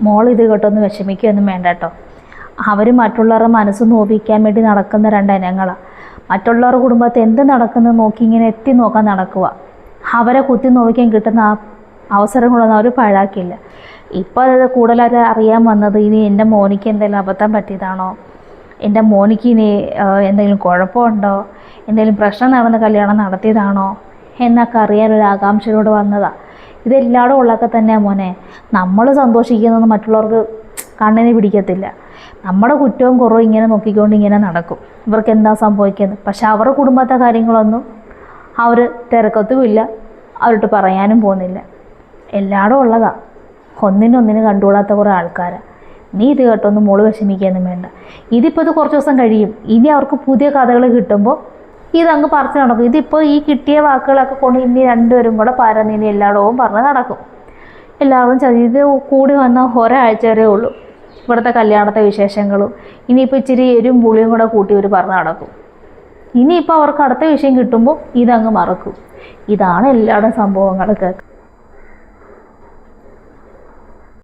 മോൾ ഇത് കേട്ടൊന്ന് വിഷമിക്കുകയൊന്നും വേണ്ട കേട്ടോ. അവർ മറ്റുള്ളവരുടെ മനസ്സ് നോവിക്കാൻ വേണ്ടി നടക്കുന്ന രണ്ടിനങ്ങളാണ്. മറ്റുള്ളവരുടെ കുടുംബത്തിൽ എന്ത് നടക്കുന്നത് നോക്കി ഇങ്ങനെ എത്തി നോക്കാൻ നടക്കുക. അവരെ കുത്തി നോവിക്കാൻ കിട്ടുന്ന ആ അവസരങ്ങളൊന്നും അവർ പാഴാക്കില്ല. ഇപ്പോൾ അത് കൂടുതലായിട്ട് അറിയാൻ വന്നത് ഇനി എൻ്റെ മോനിക്ക് എന്തെങ്കിലും അബദ്ധം പറ്റിയതാണോ, എൻ്റെ മോനിക്ക് ഇനി എന്തെങ്കിലും കുഴപ്പമുണ്ടോ, എന്തെങ്കിലും പ്രശ്നം നടന്ന് കല്യാണം നടത്തിയതാണോ എന്നൊക്കെ അറിയാനൊരു ആകാംക്ഷയോട് വന്നതാണ്. ഇതെല്ലായിടും ഉള്ളതൊക്കെ തന്നെയാണ് മോനെ. നമ്മൾ സന്തോഷിക്കുന്നത് മറ്റുള്ളവർക്ക് കണ്ണിന് പിടിക്കത്തില്ല. നമ്മുടെ കുറ്റവും കുറവും ഇങ്ങനെ നോക്കിക്കൊണ്ട് ഇങ്ങനെ നടക്കും. ഇവർക്ക് എന്താ സംഭവിക്കുന്നത്, പക്ഷെ അവരുടെ കുടുംബത്തെ കാര്യങ്ങളൊന്നും അവർ തിരക്കത്തുമില്ല, അവരോട്ട് പറയാനും പോകുന്നില്ല. എല്ലായിടും ഉള്ളതാണ്. ഒന്നിനൊന്നിന് കണ്ടുകൂടാത്ത കുറേ ആൾക്കാരാണ്. നീ ഇത് കേട്ടൊന്നും മോള് വിഷമിക്കുകയൊന്നും വേണ്ട. ഇതിപ്പോൾ ഇത് കുറച്ച് ദിവസം കഴിയും. ഇനി അവർക്ക് പുതിയ കഥകൾ കിട്ടുമ്പോൾ ഇതങ്ങ് പറിച്ച് നടക്കും. ഇതിപ്പോൾ ഈ കിട്ടിയ വാക്കുകളൊക്കെ കൊണ്ട് ഇനി രണ്ടുപേരും കൂടെ പരന്നിനി എല്ലായിടവും പറഞ്ഞ് നടക്കും. എല്ലാവരും ഇത് കൂടി വന്ന ഒരാഴ്ച വരെ ഉള്ളൂ ഇവിടുത്തെ കല്യാണത്തെ വിശേഷങ്ങളും. ഇനിയിപ്പോൾ ഇച്ചിരി എരും പുളിയും കൂടെ കൂട്ടി ഒരു പറഞ്ഞ് നടക്കും. ഇനിയിപ്പോൾ അവർക്ക് അടുത്ത വിഷയം കിട്ടുമ്പോൾ ഇതങ്ങ് മറക്കും. ഇതാണ് എല്ലായിടും സംഭവങ്ങളൊക്കെ.